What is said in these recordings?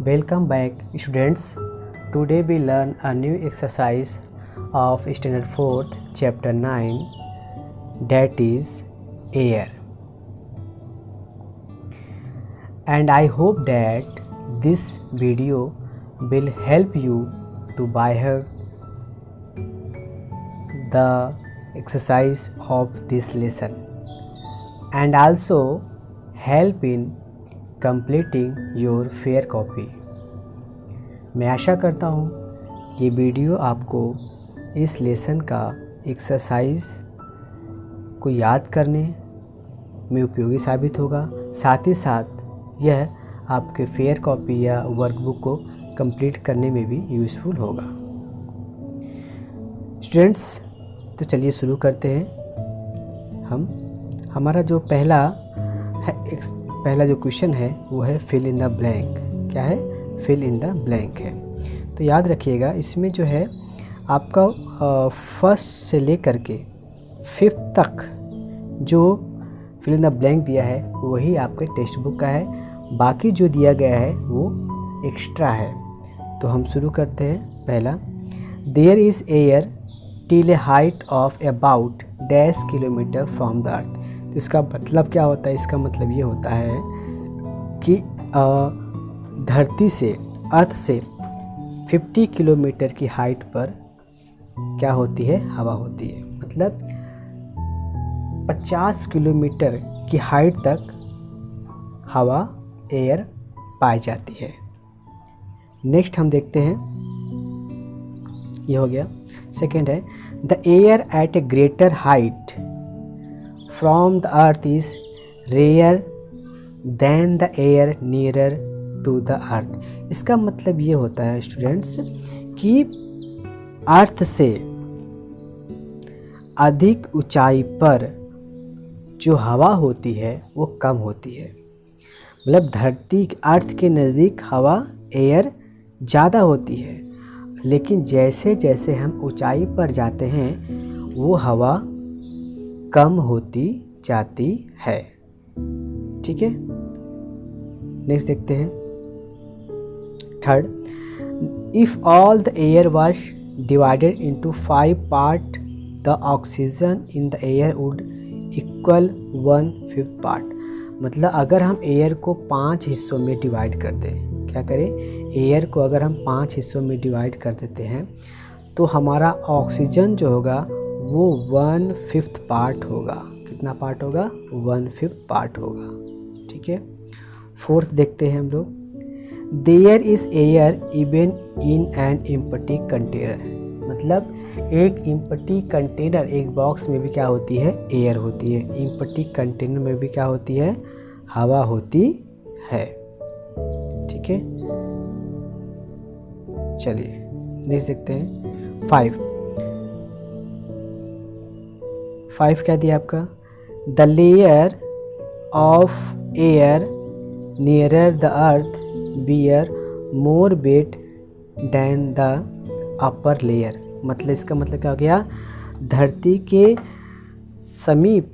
Welcome back, students. Today we learn a new exercise of Standard 4th, Chapter 9, that is air. And I hope that this video will help you to by heart the exercise of this lesson and also help in completing your fair copy. मैं आशा करता हूँ ये video आपको इस lesson का exercise को याद करने में उपयोगी साबित होगा, साथ ही साथ यह आपके फेयर कॉपी या वर्कबुक को कंप्लीट करने में भी यूज़फुल होगा। स्टूडेंट्स, तो चलिए शुरू करते हैं। हमारा जो पहला जो क्वेश्चन है वो है फिल इन द ब्लैंक। क्या है? फिल इन द ब्लैंक है। तो याद रखिएगा, इसमें जो है आपका फर्स्ट से लेकर के फिफ्थ तक जो फिल इन द ब्लैंक दिया है वही आपके टेक्स्ट बुक का है, बाकी जो दिया गया है वो एक्स्ट्रा है। तो हम शुरू करते हैं। पहला, there is air till a height of about dash kilometre from the earth. तो इसका मतलब क्या होता है? इसका मतलब ये होता है कि धरती से, अर्थ से 50 किलोमीटर की हाइट पर क्या होती है? हवा होती है। मतलब 50 किलोमीटर की हाइट तक हवा, एयर पाई जाती है। नेक्स्ट हम देखते हैं, ये हो गया। सेकेंड है, the air at a greater height from the earth is rare than the air nearer to the earth. इसका मतलब ये होता है स्टूडेंट्स कि अर्थ से अधिक ऊंचाई पर जो हवा होती है वो कम होती है। मतलब धरती, अर्थ के नज़दीक हवा, एयर ज़्यादा होती है, लेकिन जैसे जैसे हम ऊंचाई पर जाते हैं वो हवा कम होती जाती है। ठीक है, नेक्स्ट देखते हैं। Third, if all the air was divided into 5 part the oxygen in the air would equal 1/5 part. मतलब अगर हम एयर को 5 हिस्सों में डिवाइड कर दें, क्या करें? एयर को अगर हम 5 हिस्सों में डिवाइड कर देते हैं तो हमारा ऑक्सीजन जो होगा वो 1/5 पार्ट होगा। कितना पार्ट होगा? 1/5 पार्ट होगा। ठीक है। फोर्थ देखते हैं हम लोग, there is air even in an empty container. मतलब एक एम्प्टी कंटेनर, एक बॉक्स में भी क्या होती है? एयर होती है। एम्प्टी कंटेनर में भी क्या होती है? हवा होती है। ठीक है, चलिए नेक्स्ट देखते हैं। 5 क्या दिया आपका? The layer of air nearer the earth bear more weight than the upper layer. मतलब इसका मतलब क्या हो गया? धरती के समीप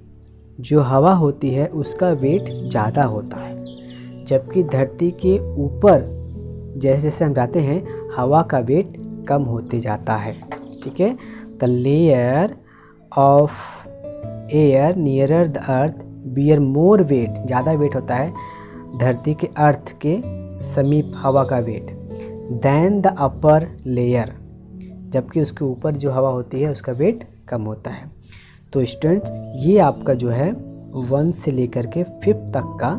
जो हवा होती है उसका वेट ज़्यादा होता है, जबकि धरती के ऊपर जैसे जैसे हम जाते हैं हवा का वेट कम होते जाता है। ठीक है, the layer of air nearer the earth bear more weight, ज़्यादा वेट होता है धरती के, अर्थ के समीप हवा का weight, than the upper layer, जबकि उसके ऊपर जो हवा होती है उसका वेट कम होता है। तो स्टूडेंट्स, ये आपका जो है 1 से लेकर के 5 तक का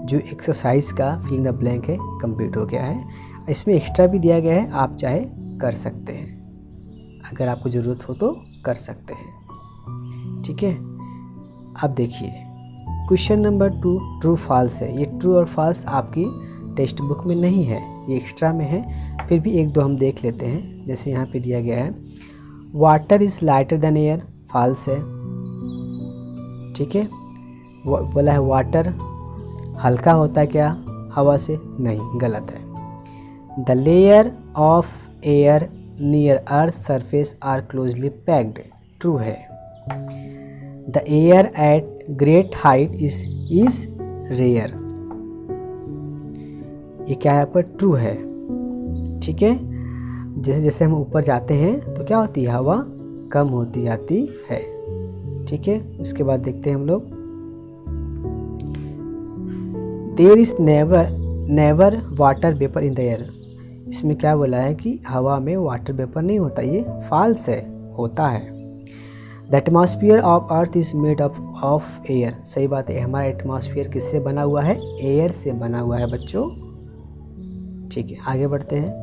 जो एक्सरसाइज का फिल इन द ब्लैंक है कंप्लीट हो गया है। इसमें एक्स्ट्रा भी दिया गया है, आप चाहे कर सकते हैं, अगर आपको ज़रूरत हो तो कर सकते हैं। ठीक है, अब देखिए क्वेश्चन नंबर 2 ट्रू फॉल्स है। ये ट्रू और फॉल्स आपकी टेक्स्ट बुक में नहीं है, ये एक्स्ट्रा में है, फिर भी एक दो हम देख लेते हैं। जैसे यहाँ पे दिया गया है water is lighter than air, false है। ठीक है, बोला है वाटर हल्का होता है क्या हवा से? नहीं, गलत है। The layer of air near earth surface are closely packed, true है। The air at great height is rare, ये क्या है आपका ट्रू है। ठीक है, जैसे जैसे हम ऊपर जाते हैं तो क्या होती है, हवा कम होती जाती है। ठीक है, उसके बाद देखते हैं हम लोग, there is never water vapour in the air. इसमें क्या बोला है कि हवा में वाटर वेपर नहीं होता, ये फॉल्स है, होता है। The atmosphere of earth is made up of air. सही बात है, हमारा एटमॉस्फेयर किससे बना हुआ है, एयर से बना हुआ है बच्चों। ठीक है, आगे बढ़ते हैं।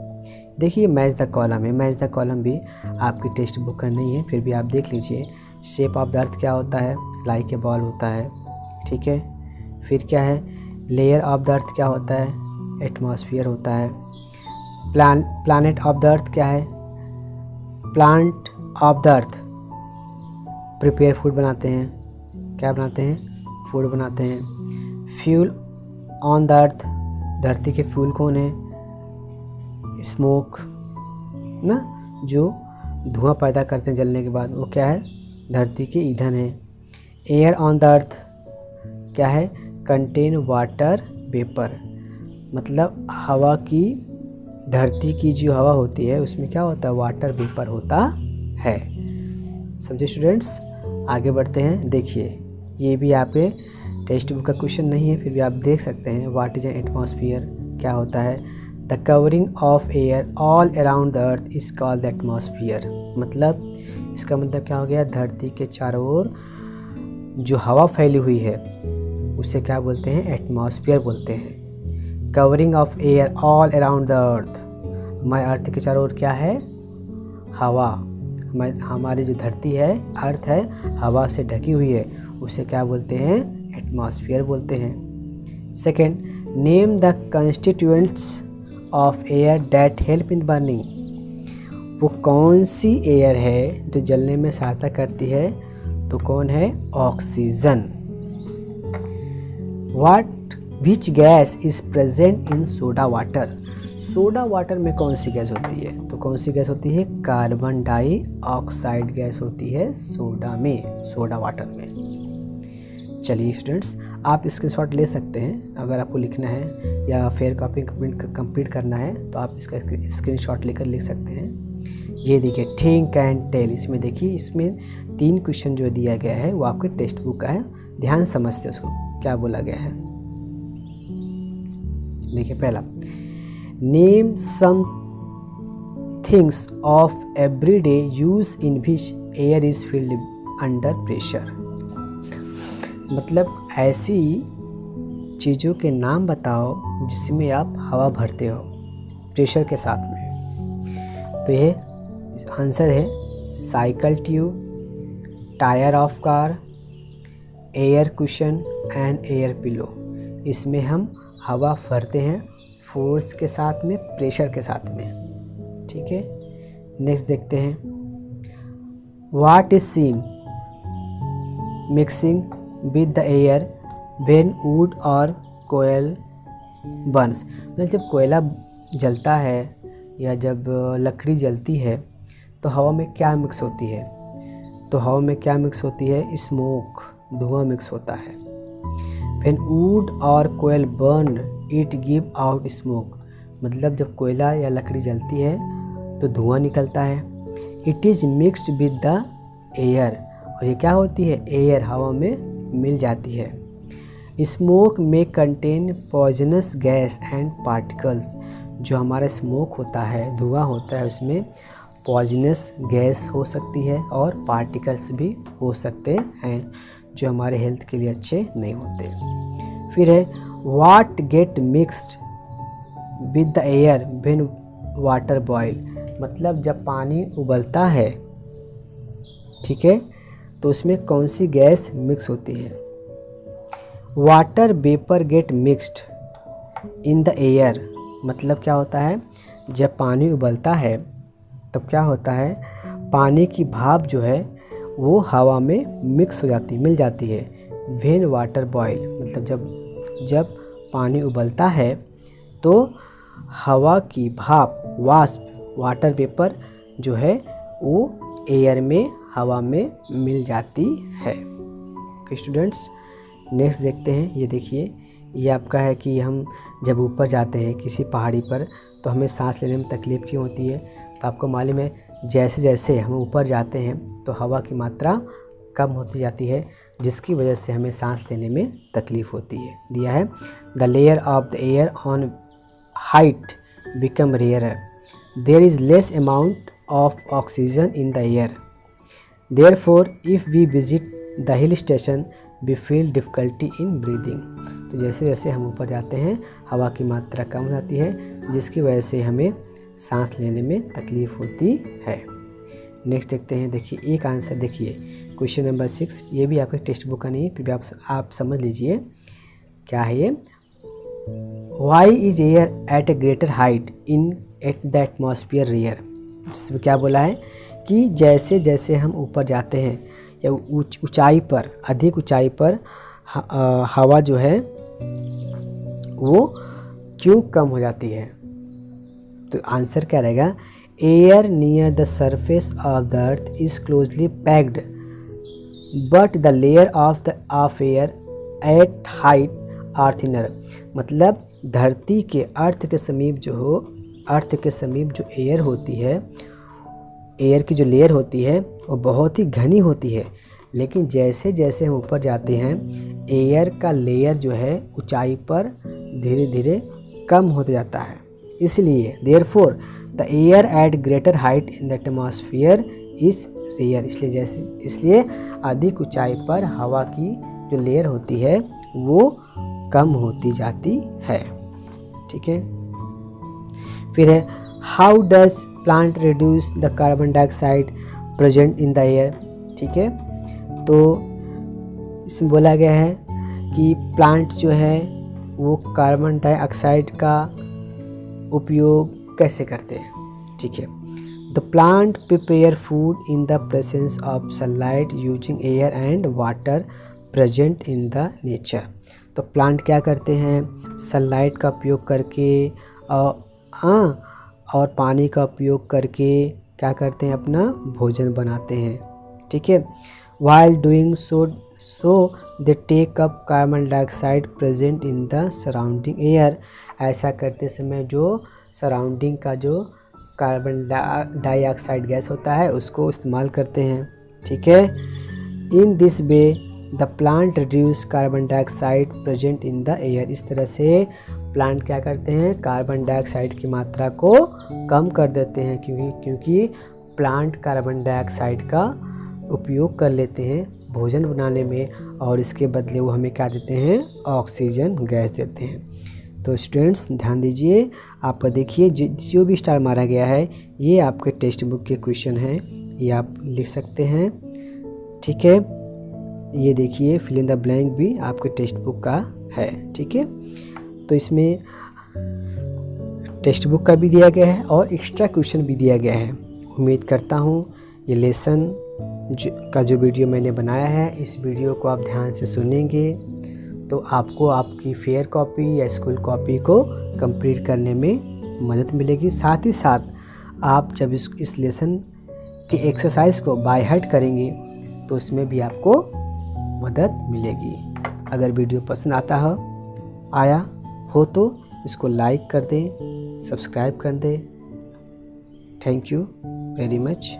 देखिए मैच द कॉलम है, मैच द कॉलम भी आपकी टेक्स्ट बुक का नहीं है, फिर भी आप देख लीजिए। शेप ऑफ द अर्थ क्या होता है, लाइक ए बॉल होता है। ठीक है, फिर क्या है, लेयर ऑफ द अर्थ क्या होता है, एटमॉस्फेयर होता है। प्लानट ऑफ द अर्थ क्या है, plant of the earth, prepare food बनाते हैं, क्या बनाते हैं, फूड बनाते हैं। फ्यूल ऑन द अर्थ, धरती के फ्यूल कौन है, स्मोक ना, जो धुआं पैदा करते हैं जलने के बाद, वो क्या है, धरती के ईंधन है। एयर ऑन द अर्थ क्या है, कंटेन वाटर वेपर, मतलब हवा की, धरती की जो हवा होती है उसमें क्या होता है, वाटर वेपर होता है। समझे स्टूडेंट्स, आगे बढ़ते हैं। देखिए ये भी आपके टेक्स्ट बुक का क्वेश्चन नहीं है, फिर भी आप देख सकते हैं। व्हाट इज एन एटमॉस्फेयर, क्या होता है, the covering of air all around the earth is called the atmosphere. मतलब इसका मतलब क्या हो गया, धरती के चारों ओर जो हवा फैली हुई है उसे क्या बोलते हैं, एटमॉस्फेयर बोलते हैं। Covering of air all around the earth, हमारे अर्थ के चारों ओर क्या है, हवा। हमारी जो धरती है, अर्थ है, हवा से ढकी हुई है, उसे क्या बोलते हैं, एटमॉस्फेयर बोलते हैं। Second, name the constituents of air that help in burning. वो कौन सी एयर है जो जलने में सहायता करती है, तो कौन है, oxygen. Which gas is present in soda water. Soda water में कौन सी गैस होती है, तो कौन सी गैस होती है, कार्बन डाइऑक्साइड गैस होती है सोडा में, सोडा वाटर में। चलिए स्टूडेंट्स, आप स्क्रीनशॉट ले सकते हैं, अगर आपको लिखना है या फेयर कॉपी कंप्लीट करना है तो आप इसका स्क्रीनशॉट लेकर लिख सकते हैं। ये देखिए थिंक एंड टेल, इसमें देखिए, इसमें 3 क्वेश्चन जो दिया गया है वो आपके टेक्स्ट बुक का है, ध्यान समझते हैं उसको क्या बोला गया है। देखिए पहला, name some things of everyday use in which air is filled under pressure. मतलब ऐसी चीज़ों के नाम बताओ जिसमें आप हवा भरते हो प्रेशर के साथ में। तो ये आंसर है cycle tube, tyre of car, air cushion and air pillow. इसमें हम हवा भरते हैं फोर्स के साथ में, प्रेशर के साथ में। ठीक है, नेक्स्ट देखते हैं, what is seen mixing with the air when wood or coil Burns. मतलब जब कोयला जलता है या जब लकड़ी जलती है तो हवा में क्या मिक्स होती है, तो हवा में क्या मिक्स होती है, स्मोक, धुआं मिक्स होता है। When wood or coal burn it give out smoke, मतलब जब कोयला या लकड़ी जलती है तो धुआं निकलता है। It is mixed with the air, और ये क्या होती है, एयर, हवा में मिल जाती है। स्मोक में contain poisonous gas and particles. जो हमारा स्मोक होता है, धुआं होता है, उसमें पॉइजनस गैस हो सकती है और पार्टिकल्स भी हो सकते हैं जो हमारे हेल्थ के लिए अच्छे नहीं होते। फिर है what get mixed with the air when water boil. मतलब जब पानी उबलता है, ठीक है, तो उसमें कौन सी गैस मिक्स होती है, water vapour get mixed in the air. मतलब क्या होता है, जब पानी उबलता है तब क्या होता है, पानी की भाप जो है वो हवा में मिक्स हो जाती, मिल जाती है। व्हेन वाटर बॉयल, मतलब जब पानी उबलता है तो हवा की भाप, वाष्प, वाटर वेपर जो है वो एयर में, हवा में मिल जाती है। ओके स्टूडेंट्स, नेक्स्ट देखते हैं। ये देखिए, ये आपका है कि हम जब ऊपर जाते हैं किसी पहाड़ी पर तो हमें सांस लेने में तकलीफ़ क्यों होती है। तो आपको मालूम है जैसे जैसे हम ऊपर जाते हैं तो हवा की मात्रा कम होती जाती है, जिसकी वजह से हमें सांस लेने में तकलीफ़ होती है। दिया है the layer of the air on height become rarer, there is less amount of oxygen in the air, therefore if we visit the hill station we feel difficulty in breathing. तो जैसे जैसे हम ऊपर जाते हैं हवा की मात्रा कम हो जाती है, जिसकी वजह से हमें सांस लेने में तकलीफ़ होती है। नेक्स्ट देखते हैं। देखिए एक आंसर देखिए क्वेश्चन नंबर 6, ये भी आपके टेक्स्ट बुक का नहीं है, फिर भी आप समझ लीजिए क्या है ये। Why is air at a greater height in at the atmosphere rare. इसमें क्या बोला है कि जैसे जैसे हम ऊपर जाते हैं या ऊंचाई पर, अधिक ऊंचाई पर हवा जो है वो क्यों कम हो जाती है। तो आंसर क्या रहेगा, air near the surface of the earth is closely packed but the layer of air at height are thinner. मतलब धरती के अर्थ के समीप जो एयर होती है, एयर की जो लेयर होती है वो बहुत ही घनी होती है, लेकिन जैसे जैसे हम ऊपर जाते हैं एयर का लेयर जो है ऊंचाई पर धीरे धीरे कम होते जाता है। इसलिए therefore the air at greater height in the atmosphere is rare. इसलिए अधिक ऊंचाई पर हवा की जो लेयर होती है वो कम होती जाती है। ठीक है, फिर है how does plant reduce the carbon dioxide present in the air. ठीक है, तो इसमें बोला गया है कि प्लांट जो है वो कार्बन डाइऑक्साइड का उपयोग कैसे करते हैं। ठीक है, the plant prepare food in the presence of sunlight using air and water present in the nature. तो प्लांट क्या करते हैं, सनलाइट का उपयोग करके और पानी का उपयोग करके क्या करते हैं, अपना भोजन बनाते हैं। ठीक है, while doing so they take up carbon dioxide present in the surrounding air. ऐसा करते समय जो सराउंडिंग का जो कार्बन डाइऑक्साइड गैस होता है उसको इस्तेमाल करते हैं। ठीक है, in this way the plant reduce carbon dioxide present in the air. इस तरह से प्लांट क्या करते हैं, कार्बन डाइऑक्साइड की मात्रा को कम कर देते हैं, क्योंकि प्लांट कार्बन डाइऑक्साइड का उपयोग कर लेते हैं भोजन बनाने में और इसके बदले वो हमें क्या देते हैं, ऑक्सीजन गैस देते हैं। तो स्टूडेंट्स ध्यान दीजिए, आप देखिए जो भी स्टार मारा गया है ये आपके टेक्स्ट बुक के क्वेश्चन हैं, ये आप लिख सकते हैं। ठीक है, ये देखिए फिल इन द ब्लैंक भी आपके टेक्स्ट बुक का है। ठीक है, तो इसमें टेक्स्ट बुक का भी दिया गया है और एक्स्ट्रा क्वेश्चन भी दिया गया है। उम्मीद करता हूँ ये लेसन का जो वीडियो मैंने बनाया है, इस वीडियो को आप ध्यान से सुनेंगे तो आपको आपकी फेयर कॉपी या स्कूल कॉपी को कंप्लीट करने में मदद मिलेगी। साथ ही साथ आप जब इस लेसन के एक्सरसाइज को बाय हार्ट करेंगे तो उसमें भी आपको मदद मिलेगी। अगर वीडियो पसंद आया हो तो इसको लाइक कर दें, सब्सक्राइब कर दें। Thank you very much.